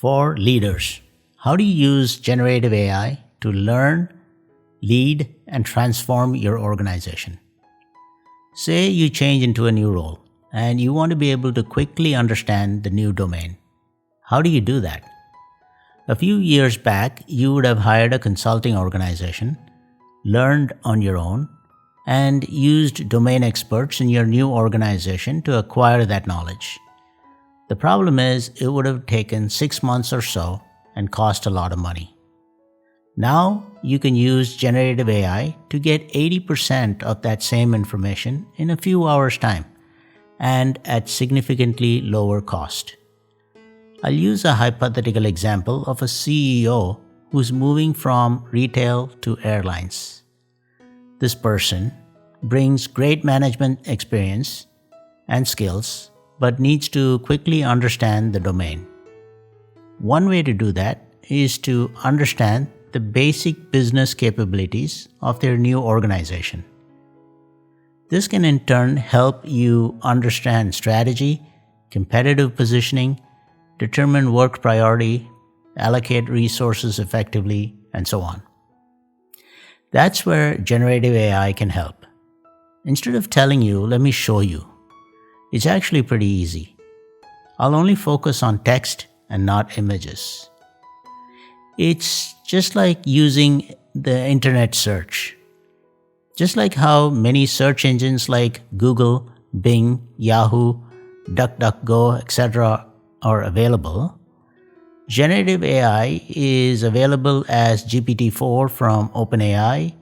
For leaders, how do you use generative AI to learn, lead, and transform your organization? Say you change into a new role and you want to be able to quickly understand the new domain. How do you do that? A few years back, you would have hired a consulting organization, learned on your own, and used domain experts in your new organization to acquire that knowledge. The problem is, it would have taken 6 months or so and cost a lot of money. Now, you can use generative AI to get 80% of that same information in a few hours' time and at significantly lower cost. I'll use a hypothetical example of a CEO who's moving from retail to airlines. This person brings great management experience and skills, but needs to quickly understand the domain. One way to do that is to understand the basic business capabilities of their new organization. This can in turn help you understand strategy, competitive positioning, determine work priority, allocate resources effectively, and so on. That's where generative AI can help. Instead of telling you, let me show you, it's actually pretty easy. I'll only focus on text and not images. It's just like using the internet search. Just like how many search engines like Google, Bing, Yahoo, DuckDuckGo, etc. are available, generative AI is available as GPT-4 from OpenAI,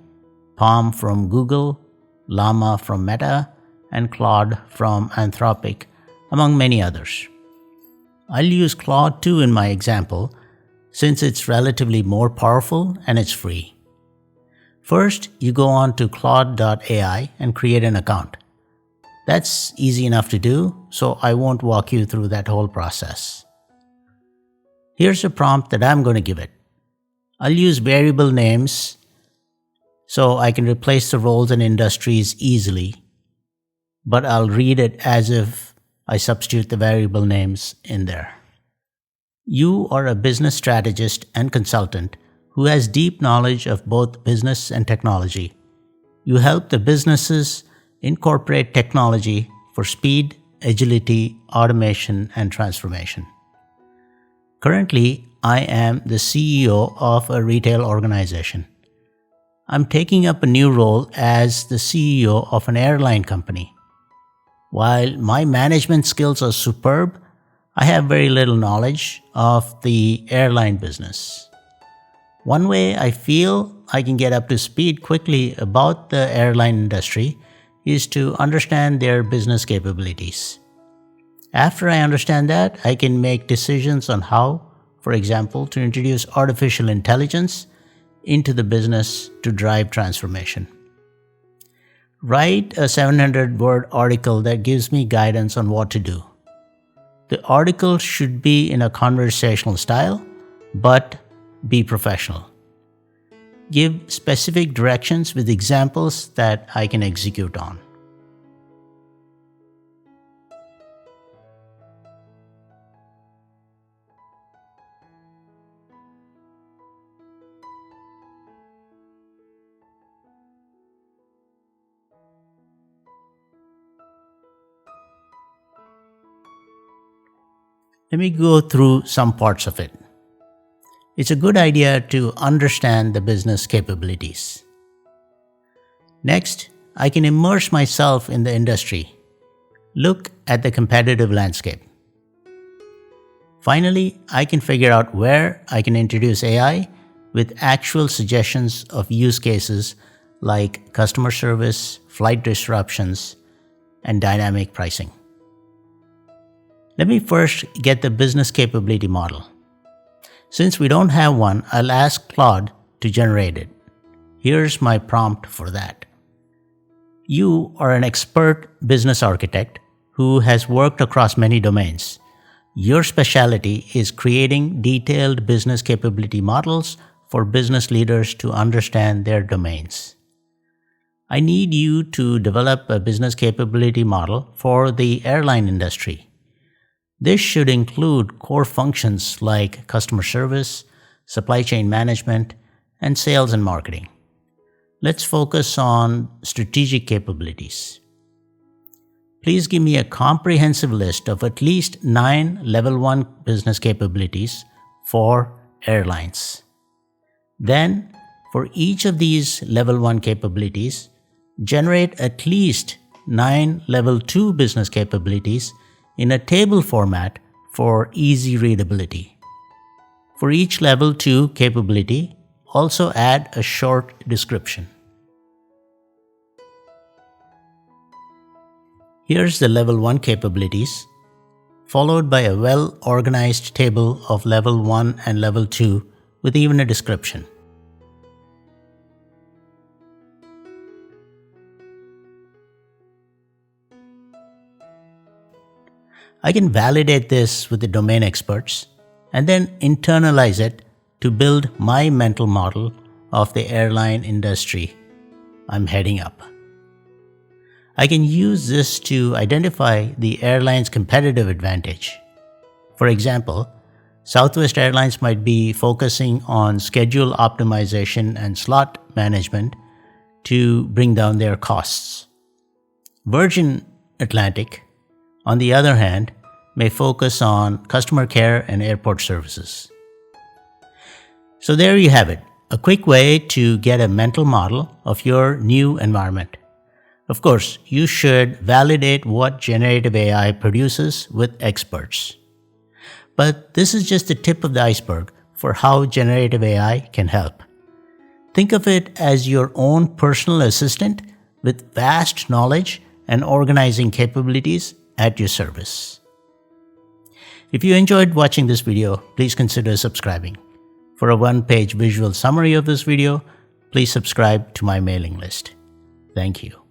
Palm from Google, Llama from Meta, and Claude from Anthropic, among many others. I'll use Claude 2 in my example since it's relatively more powerful and it's free. First, you go on to claude.ai and create an account. That's easy enough to do, so I won't walk you through that whole process. Here's a prompt that I'm going to give it. I'll use variable names so I can replace the roles and industries easily, but I'll read it as if I substitute the variable names in there. You are a business strategist and consultant who has deep knowledge of both business and technology. You help the businesses incorporate technology for speed, agility, automation, and transformation. Currently, I am the CEO of a retail organization. I'm taking up a new role as the CEO of an airline company. While my management skills are superb, I have very little knowledge of the airline business. One way I feel I can get up to speed quickly about the airline industry is to understand their business capabilities. After I understand that, I can make decisions on how, for example, to introduce artificial intelligence into the business to drive transformation. Write a 700-word article that gives me guidance on what to do. The article should be in a conversational style, but be professional. Give specific directions with examples that I can execute on. Let me go through some parts of it. It's a good idea to understand the business capabilities. Next, I can immerse myself in the industry. Look at the competitive landscape. Finally, I can figure out where I can introduce AI with actual suggestions of use cases like customer service, flight disruptions, and dynamic pricing. Let me first get the business capability model. Since we don't have one, I'll ask Claude to generate it. Here's my prompt for that. You are an expert business architect who has worked across many domains. Your specialty is creating detailed business capability models for business leaders to understand their domains. I need you to develop a business capability model for the airline industry. This should include core functions like customer service, supply chain management, and sales and marketing. Let's focus on strategic capabilities. Please give me a comprehensive list of at least 9 Level 1 business capabilities for airlines. Then, for each of these Level 1 capabilities, generate at least 9 Level 2 business capabilities in a table format for easy readability. For each Level 2 capability, also add a short description. Here's the Level 1 capabilities, followed by a well-organized table of Level 1 and Level 2 with even a description. I can validate this with the domain experts and then internalize it to build my mental model of the airline industry I'm heading up. I can use this to identify the airline's competitive advantage. For example, Southwest Airlines might be focusing on schedule optimization and slot management to bring down their costs. Virgin Atlantic, on the other hand, may focus on customer care and airport services. So there you have it, a quick way to get a mental model of your new environment. Of course, you should validate what generative AI produces with experts. But this is just the tip of the iceberg for how generative AI can help. Think of it as your own personal assistant with vast knowledge and organizing capabilities at your service. If you enjoyed watching this video, please consider subscribing. For a one-page visual summary of this video, please subscribe to my mailing list. Thank you.